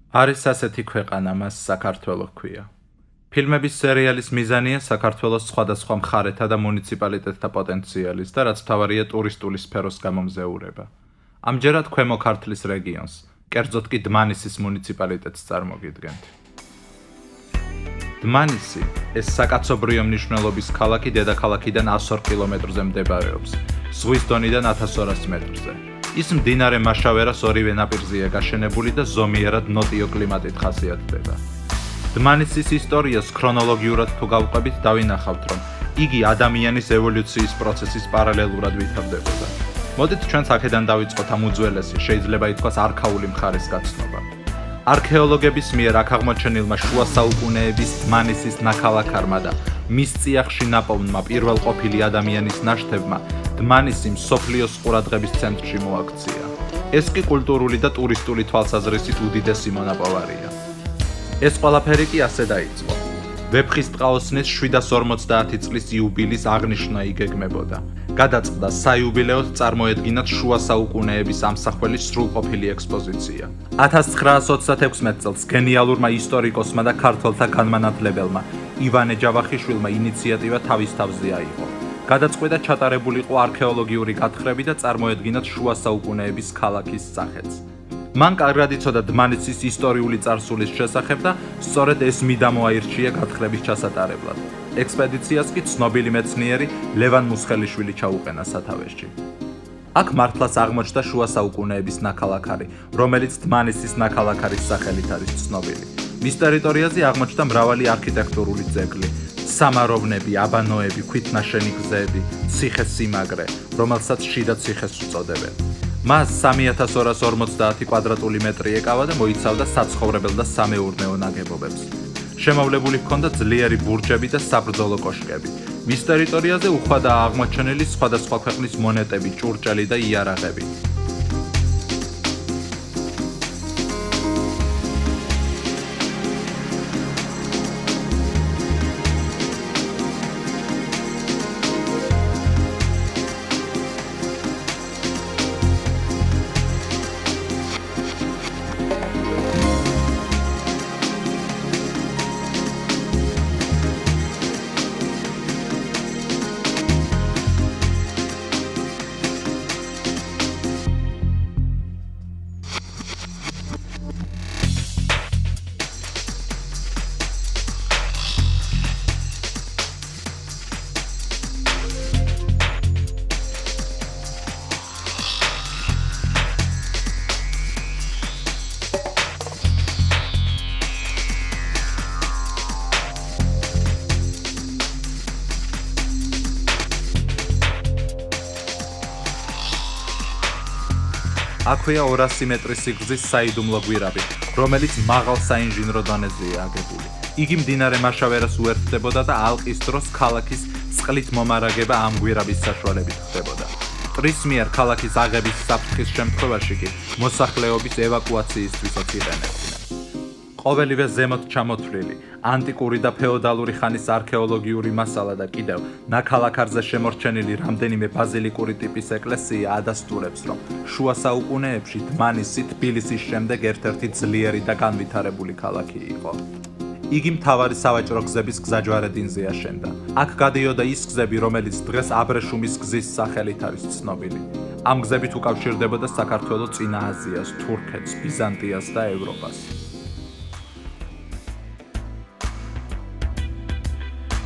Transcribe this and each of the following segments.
არის ასეთი ქვეყანა, მას საქართველო ჰქვია. ფილმების სერიალის მიზანია საქართველოს სხვადასხვა მხარეთა და მუნიციპალიტეტთა პოტენციალის და რაც მთავარია ტურისტული სფეროს გამომზეურება. ამჯერად ქვემო ქართლის რეგიონს, კერძოდ კი დმანისის მუნიციპალიტეტს წარმოგიდგენთ. დმანისი, ეს საკაცობრიო მნიშვნელობის ქალაქი დედაქალაქიდან 102 კილომეტრზე მდებარეობს, ზღვის დონიდან 1200 მეტრზე. ის მდინარე მაშავერას ორივე ნაპირზეა გაშენებული და ზომიერად ნოტიო კლიმატით ხასიათდება. დმანისის ისტორიას ქრონოლოგიურად თუ გავყვებით, დავინახავთ, რომ იგი ადამიანის ევოლუციის პროცესის პარალელურად ვითარდებოდა. მოდით ჩვენც აქედან დავიწყოთ ამ უძველესი, შეიძლება ითქვას არქაული მხარის გაცნობა. არქეოლოგების მიერ აქ აღმოჩენილმა შუა საუკუნეების დმანისის ნაქალაქარმა და მის წიაღში ნაპოვნმა პირველ ყოფილი ადამიანის ნაშთებმა დმანისი მსოფლიოს ყურადღების ცენტრში მოაქცია. ეს კი კულტურული და ტურისტული თვალსაზრისით უდიდესი მონაპოვარია. ეს ყველაფერი კი ასე დაიწყო. ვეფხისტყაოსნის 750 წლის იუბილის აღნიშვნა იგეგმებოდა. გადაწყდა საიუბილეოდ წარმოედგინათ შუა საუკუნეების ამსახველის სრულყოფილი ექსპოზიცია. 1936 წელს გენიალურმა ისტორიკოსმა და ქართველთა განმანათლებელმა ივანე ჯავახიშვილმა ინიციატივა თავის თავზე აიღო. გადაწყვეტა ჩატარებულიყო არქეოლოგიური გათხრები და წარმოედგინათ შუა საუკუნეების ქალაქის სახეც. მან კარგად იცოდა დმანისის ისტორიული წარსულის შესახებ და სწორედ ეს მიდამო აირჩია გათხრების ჩასატარებლად. ექსპედიციას კი ცნობილი მეცნიერი ლევან მუსხელიშვილი ჩაუყენა სათავეში. აქ მართლაც აღმოჩნდა შუა საუკუნეების ნაქალაქარი, რომელიც დმანისის ნაქალაქარის სახელით არის ცნობილი. მის ტერიტორიაზე აღმოჩნდა მრავალი არქიტექტურული ძეგლი, სამაროვნები, აბანოები, ქვით ნაშენი გზები, ციხე-სიმაგრე, რომელსაც შიდა ციხეს უწოდებენ. მას 3250 კვადრატული მეტრი ეკავა და მოიცავდა საცხოვრებელ და სამეურნეო ნაგებობებს. შემოვლებული ჰქონდა ძლიერი ბურჯები და საბრძოლო კოშკები. მის ტერიტორიაზე უხვადაა აღმოჩენილი სხვადასხვა ქვეყნის მონეტები, ჭურჭელი და იარაღები. აქვეა 200 მეტრის სიგრძის საიდუმლო გვირაბი, რომელიც მაღალ საინჟინრო დონეზეა აგებული. იგი მდინარე მაშავერას უერთდებოდა და ალყის დროს ქალაქის წყლით მომარაგება ამ გვირაბის საშუალებით ხდებოდა. მტრის მიერ ქალაქის აღების საფრთხის შემთხვევაში კი მოსახლეობის ევაკუაციისთვისაც იყენებდნენ. ყოველივე ზემოთ ჩამოთვლილი, ანტიკური და ფეოდალური ხანის არქეოლოგიური მასალა და კიდევ ნაქალაქარზე შემორჩენილი რამდენიმე ბაზილიკური ტიპის ეკლესია ადასტურებს, რომ შუა საუკუნეებში დმანისი თბილისის შემდეგ ერთ-ერთი ძლიერი და განვითარებული ქალაქი იყო. იგი მთავარი სავაჭრო გზების გზაჯვარედინზე აშენდა. აქ გადიოდა ის გზები, რომელიც დღეს აბრეშუმის გზის სახელით არის ცნობილი. ამ გზებით უკავშირდებოდა საქართველო წინა აზიას, თურქეთს, ბიზანტიას და ევროპას.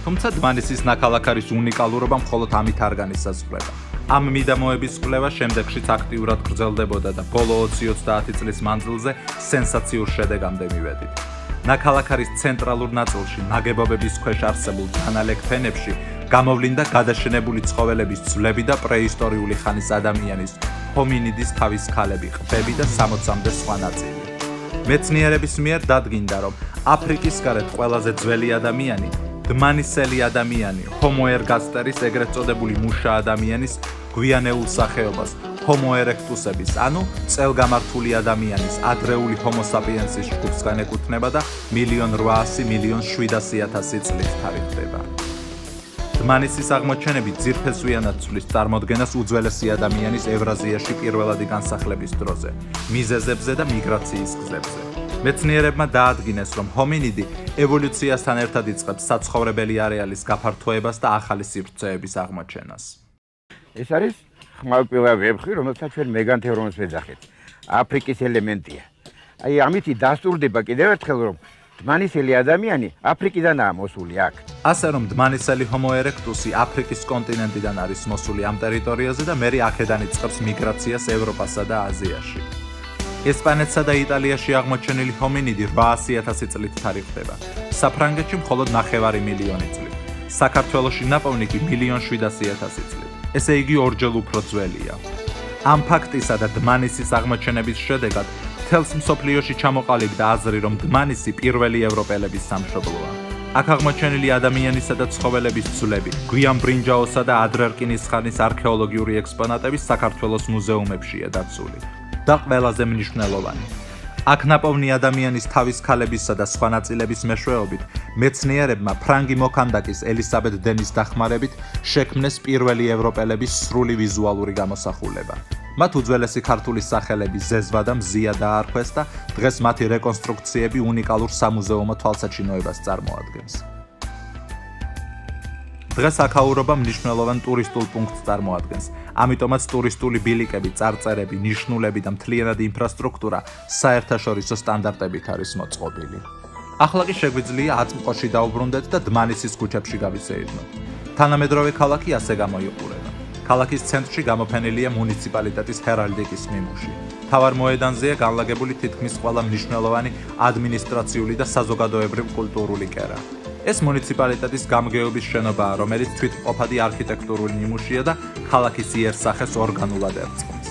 თუმცა დმანისის ნაქალაქარის უნიკალურობა მხოლოდ ამით არ განისაზღვრება. ამ მიდამოების კვლევა შემდეგშიც აქტიურად გრძელდებოდა და ბოლო 20-30 წლის მანძილზე სენსაციურ შედეგამდე მივედით. ნაქალაქარის ცენტრალურ ნაწილში, ნაგებობების ქვეშ არსებულ დანალექ ფენებში გამოვლინდა გადაშენებული ცხოველების ძვლები და პრეისტორიული ხანის ადამიანის, ჰომინიდის თავის ქალები, ყბები და 60-მდე სხვა ნაწილი. მეცნიერების მიერ დადგინდა, რომ აფრიკის გარეთ ყველაზე ძველი ადამიანი დმანისელი ადამიანი, ჰომო ერგასტერის ეგრეთ წოდებული მუშა ადამიანის გვიანეულ სახეობას, ჰომო ერექტუსების, ანუ წელგამართული ადამიანის, ადრეული ჰომო საპიენსის ჯგუფს განეკუთვნება და 1.800.000-700.000 წლით თარიღდება. დმანისის აღმოჩენები ძირფესვიანად ცვლის წარმოდგენას უძველესი ადამიანის ევრაზიაში პირველადი განსახლების დროზე, მიზეზებზე და მიგრაციის გზებზე. მეცნიერებმა დაადგინეს, რომ ჰომინიდი ევოლუციასთან ერთად იწყებს საცხოვრებელი არეალის გაფართოებას და ახალი სივრცეების აღმოჩენას. ეს არის ხმალპილა ვებხვი, რომელსაც ჩვენ მეგანთევრონს ვეძახით. აფრიკის ელემენტია. აი ამითი დასტურდება კიდევ ერთხელ, რომ დმანისელი ადამიანი აფრიკიდანაა მოსული აქ. ასე რომ დმანისელი ჰომო ერექტუსი აფრიკის კონტინენტიდან არის მოსული ამ ტერიტორიაზე და მერე აქედან იწყებს მიგრაციას ევროპასა და აზიაში. ესპანეთსა და იტალიაში აღმოჩენილი ჰომინიდი 800,000 წლით თარიღდება. საფრანგეთში მხოლოდ 9 მილიონი წლით. საქართველოში ნაპოვნი კი 1,700,000 წლით. ესე იგი ორჯერ უფრო ძველია. ამ ფაქტისა და დმანისის აღმოჩენების შედეგად მთელს მსოფლიოში ჩამოყალიბდა აზრი, რომ დმანისი პირველი ევროპელების სამშობლოა. აქ აღმოჩენილი ადამიანისა და ცხოველების ძვლები, გვიანბრინჯაოსა და ადრერკინის ხანის არქეოლოგიური ექსპონატები საქართველოს მუზეუმებშია დაცული. და ყველაზე მნიშვნელოვანი. აქ ნაპოვნი ადამიანის თავის ქალებისა და სხვა ნაწილების მეშვეობით მეცნიერებმა ფრანგი მოქანდაკის ელისაბედ დენის დახმარებით შექმნეს პირველი ევროპელების სრული ვიზუალური გამოსახულება. მათ უძველესი ქართული სახელები ზეზვა და მზია დაარქვეს და დღეს მათი რეკონსტრუქციები უნიკალურ სამუზეუმო თვალსაჩინოებას წარმოადგენს. დღეს აქაურობა მნიშვნელოვან ტურისტულ პუნქტს წარმოადგენს. ამიტომაც ტურისტული ბილიკები, წარწერები, ნიშნულები და მთლიანად ინფრასტრუქტურა საერთაშორისო სტანდარტებით არის მოწყობილი. ახლა კი შეგვიძლია აწმყოში დაუბრუნდეთ და დმანისის ქუჩებში გავისეირნოთ. თანამედროვე ქალაქი ასე გამოიყურება. ქალაქის ცენტრში გამოფენილია მუნიციპალიტეტის ჰერალდიკის მიმუში. მთავარ მოედანზეა განლაგებული თითქმის ყველა მნიშვნელოვანი ადმინისტრაციული და საზოგადოებრივ-კულტურული კერა. ეს მუნიციპალიტეტის გამგეობის შენობაა, რომელიც თვითმყოფადი არქიტექტურული ნიმუშია და ქალაქის იერსახეს ორგანულად ერწყმის.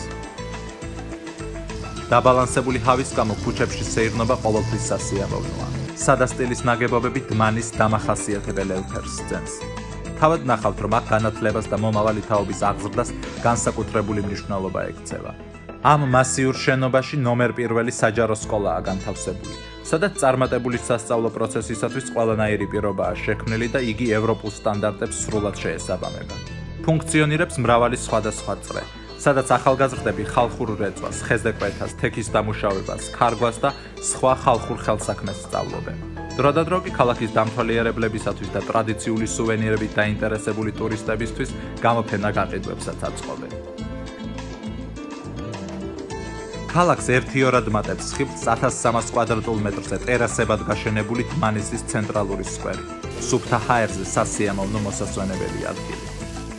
დაბალანსებული ჰავის გამო ქუჩებში სეირნობა ყოველთვის სასიამოვნოა. სადა სტილის ნაგებობები დმანის დამახასიათებელ ელფერს სცემს. თავად ნახავთ, რომ აქ განათლებას და მომავალი თაობის აღზრდას განსაკუთრებული მნიშვნელობა ექცევა. ამ მასიურ შენობაში ნომერ პირველი საჯარო სკოლაა განთავსებული, სადაც წარმატებული სასწავლო პროცესისათვის ყველანაირი პირობაა შექმნილი და იგი ევროპულ სტანდარტებს სრულად შეესაბამება. ფუნქციონირებს მრავალი სხვადასხვა წრე, სადაც ახალგაზრდები ხალხურ რეწვას, ხეზეკვეთას, თექის დამუშავებას, ქარგვას და სხვა ხალხურ ხელსაქმეს სწავლობენ. დროდადრო კი ქალაქის დამთვალიერებლებისათვის და ტრადიციული სუვენირებით დაინტერესებული ტურისტებისთვის გამოფენა გაყიდვებსაც აწყობენ. ქალაქს ერთიორად მატებს ხიბლს 1300 კვადრატულ მეტრზე ტერასებად გაშენებული დმანისის ცენტრალური სკვერი. სუფთა ჰაერზე სასიამოვნო მოსასვენებელი ადგილი.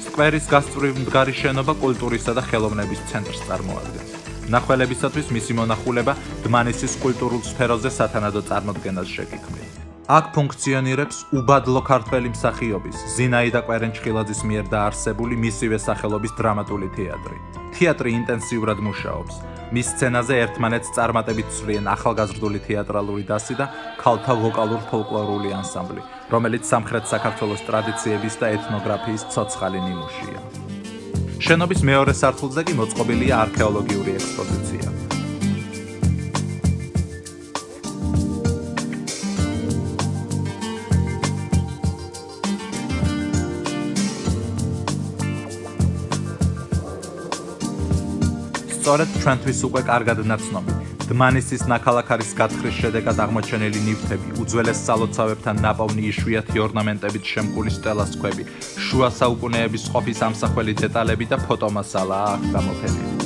სკვერის გასწვრივ მდგარი შენობა კულტურისა და ხელოვნების ცენტრს წარმოადგენს. მნახველებისათვის მისი მონახულება დმანისის კულტურულ სფეროზე სათანადო წარმოდგენას შეგიქმნის. აქ ფუნქციონირებს უბადლო ქართველი მსახიობის ზინაიდა კვერენჩხილაძის მიერ დაარსებული მისივე სახელობის დრამატული თეატრი. თეატრი ინტენსიურად მუშაობს. მის სცენაზე ერთმანეთს წარმატებით ცვლიან ახალგაზრდული თეატრალური დასი და ქალთა ვოკალურ-ფოლკლორული ანსამბლი, რომელიც სამხრეთ საქართველოს ტრადიციების და ეთნოგრაფიის ცოცხალი ნიმუშია. შენობის მეორე სართულზე კი მოწყობილია არქეოლოგიური ექსპოზიცია. სწორედ ჩვენთვის უკვე კარგად ნაცნობი დმანისის ნაქალაქარის გათხრის შედეგად აღმოჩენილი ნივთები, უძველეს სალოცავებთან ნაპოვნი იშვიათი ორნამენტებით შემკული სტელას ქვები, შუა საუკუნეების ყოფის ამსახველი დეტალები და ფოტომასალაა აქ გამოფენილი.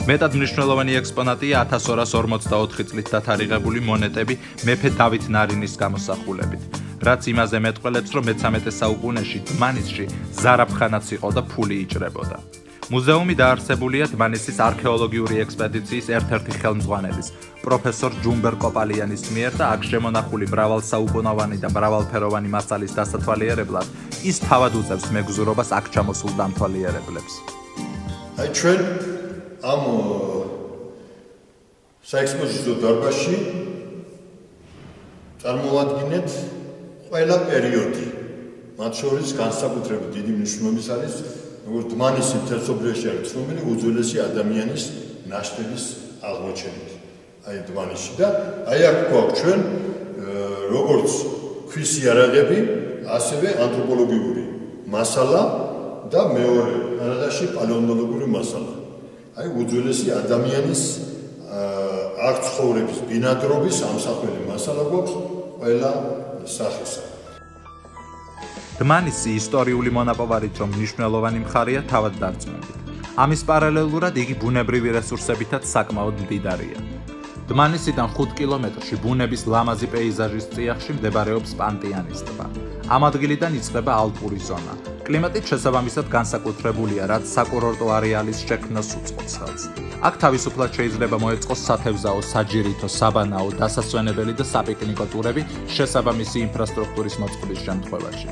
მეტად მნიშვნელოვანი ექსპონატია 1244 წლით დათარიღებული მონეტები მეფე დავით ნარინის გამოსახულებით, რაც იმაზე მეტყველებს, რომ მე-13 საუკუნეში დმანისში ზარაფხანაც იყო და ფული იჭრებოდა. მუზეუმი დაარსებულია დმანისის არქეოლოგიური ექსპედიციის ერთ-ერთი ხელმძღვანელის, პროფესორ ჯუმბერ კოპალიანის მიერ და აქ შემონახული მრავალსაუკუნოვანი და მრავალფეროვანი მასალის დასათვალიერებლად ის თავად უწევს მეგზურობას აქ ჩამოსულ დამთვალიერებლებს. აი ჩვენ ამ საექსპოზიციო დარბაზში წარმოვადგინეთ ყველა პერიოდი. მათ შორის განსაკუთრებით დიდი მნიშვნელობის არის როგორც დმანის მთელსოფლიოში არის ცნობილი უძველესი ადამიანის ნაშთების აღმოჩენით. აი დმანისში და აი აქ გვაქვს ჩვენ როგორც ქვის იარაღები, ასევე ანთროპოლოგიური მასალა და მეორე არადაში პალეონტოლოგიური მასალა. აი უძველესი ადამიანის აქ ცხოვრების ბინადრობის ამსახველი მასალა გვაქვს ყველა სახისა. დმანისი ისტორიული მონაპოვარით რომ მნიშვნელოვანი მხარეა თავად დარწმუნებით. ამის პარალელურად იგი ბუნებრივი რესურსებითაც საკმაოდ მდიდარია. დმანისიდან 5 კილომეტრში ბუნების ლამაზი პეიზაჟის წიაღში მდებარეობს პანტიანის ტბა. ამ ადგილიდან იწყება ალპური ზონა. კლიმატით შესაბამისად განსაკუთრებულია, რაც საკურორტო არეალის შექმნას უწყობს ხელს. აქ თავისუფლად შეიძლება მოეწყოს სათევზაო, საჯირითო, საბანაო, დასასვენებელი და საპიკნიკო ტურები შესაბამისი ინფრასტრუქტურის მოწყობის შემთხვევაში.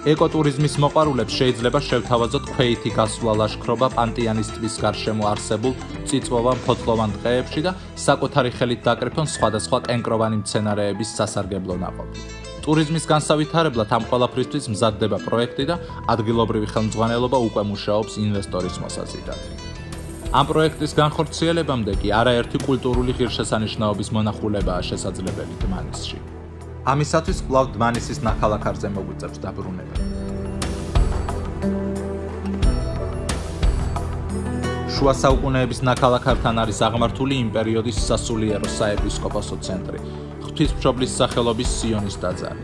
ეკოტურიზმის მოყვარულებს შეიძლება შევთავაზოთ ქვეითი გასვლა ლაშქრობა პანტიანის ტბის გარშემო არსებულ წიწვოვან ფოთლოვან ტყეებში და საკუთარი ხელით დაკრიფონ სხვადასხვა კენკროვანი მცენარეების სასარგებლო ნაყოფი. ტურიზმის განსავითარებლად ამ ყველაფრისთვის მზადდება პროექტი და ადგილობრივი ხელმძღვანელობა უკვე მუშაობს ინვესტორის მოსაზიდად. ამ პროექტის განხორციელებამდე კი არაერთი კულტურული ღირსშესანიშნაობის მონახულებაა შესაძლებელი დმანისში. ამისათვის კვლავ დმანისის ნახალაქარზე მოგვიწევს დაბრუნება. შუა საუკუნეების ნახალაქართან არის აღმართული იმ პერიოდის სასულიერო საეპისკოპოსო ცენტრი, ღვთისმშობლის სახელობის სიონის ტაძარი.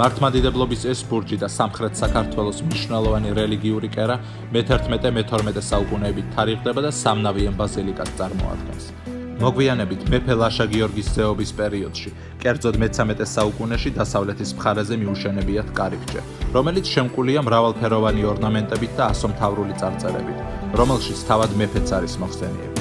მართლმადიდებლობის ეს ბურჯი და სამხრეთ საქართველოს მნიშვნელოვანი რელიგიური კერა მე-11-მე-12 საუკუნეებით თარიღდება და სამნავიან ბაზილიკას წარმოადგენს. მოგვიანებით მეფე ლაშა გიორგის ზეობის პერიოდში, კერძოდ მე-13 საუკუნეში დასავლეთის მხარეზე მიუშენებიათ კარიბჭე, რომელიც შემკულია მრავალფეროვანი ორნამენტებით და ასომთავრული წარწერებით, რომელშიც თავად მეფეც არის მოხსენიებული.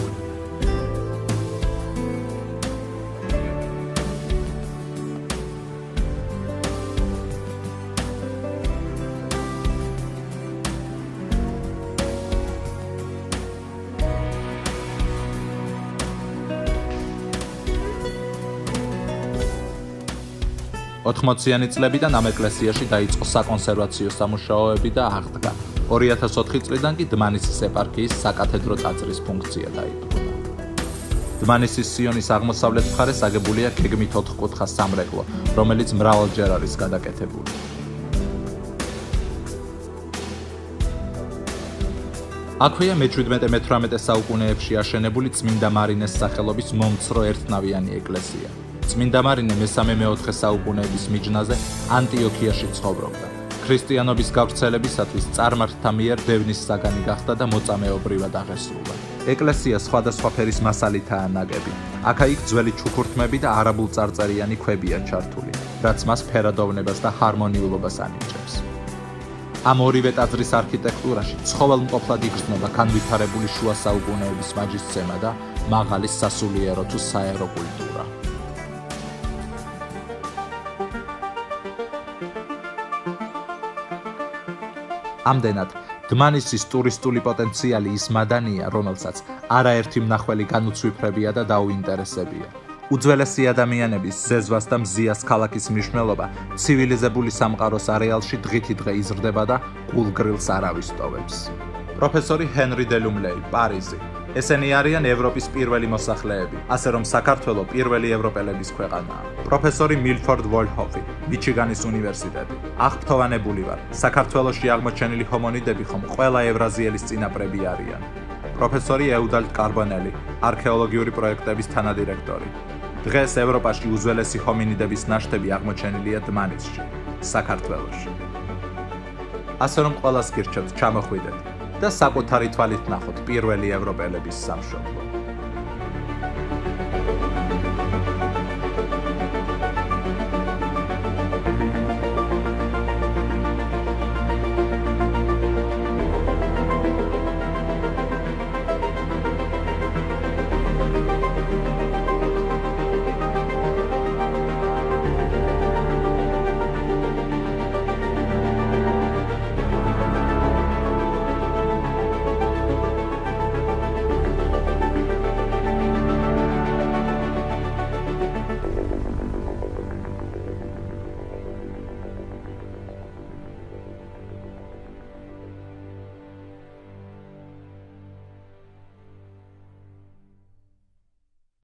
ოთხმოციანი წლებიდან ამ ეკლესიაში დაიწყო საკონსერვაციო სამუშაოები და აღდგა. 2004 წლიდან კი დმანისის ეპარქიის საკათედრო ტაძრის ფუნქცია დაიბრუნა. დმანისის სიონის აღმოსავლეთ მხარეს აგებულია გეგმით 4-კუთხა სამრეკლო, რომელიც მრავალჯერ არის გადაკეთებული. აქვეა მე-17-მე-18 საუკუნეებში აშენებული წმინდა მარინეს სახელობის მომცრო ერთნავიანი ეკლესია. წმინდა მარინე მე-3-მე-4 საუკუნეების მიჯნაზე ანტიოქიაში ცხოვრობდა. ქრისტიანობის გავრცელებისათვის წარმართთა მიერ დევნის საგანი გახდა და მოწამეობრივად აღესრულა. ეკლესია სხვადასხვა ფერის მასალითაა ნაგები. აქა-იქ ძველი ჩუქურთმები და არაბულ წარწერიანი ქვებია ჩართული, რაც მას ფერადოვნებას და ჰარმონიულობას ანიჭებს. ამ ორივე ტაძრის არქიტექტურაში ცხოველმყოფლად იგრძნობა განვითარებული შუა საუკუნეების მაჯისცემა და მაღალი სასულიერო თუ საერო კულტურა. ამდენად, დმანისის ტურისტული პოტენციალი ის მადანია, რომელსაც არაერთი მნახველი განუცვიფრებია და დაუინტერესებია. უძველესი ადამიანების ზეзвას და მზიას ქალაქის მნიშვნელობა ცივილიზებული სამყაროს არეალში დღითი დღე იზრდება და გულგრილს არავის ტოვებს. პროფესორი ჰენრი დელუმლეი, პარიზი. ესენი არიან ევროპის პირველი მოსახლეები, ასე რომ საქართველო პირველი ევროპელების ქვეყანაა. პროფესორი მილფორდ ვოლჰოფი, მიჩიგანის უნივერსიტეტი. აღფრთოვანებული ვარ, საქართველოში აღმოჩენილი ჰომონიდები ხომ ყველა ევრაზიელის წინაპრები არიან. პროფესორი ეუდალდ კარბონელი, არქეოლოგიური პროექტების თანადირექტორი. დღეს ევროპაში უძველესი ჰომინიდების ნაშთები აღმოჩენილია დმანისში, საქართველოში. ასე რომ ყველას გირჩევთ, ჩამოხვიდეთ და საკუთარი თვალით ნახოთ პირველი ევროპელების სამშობლო.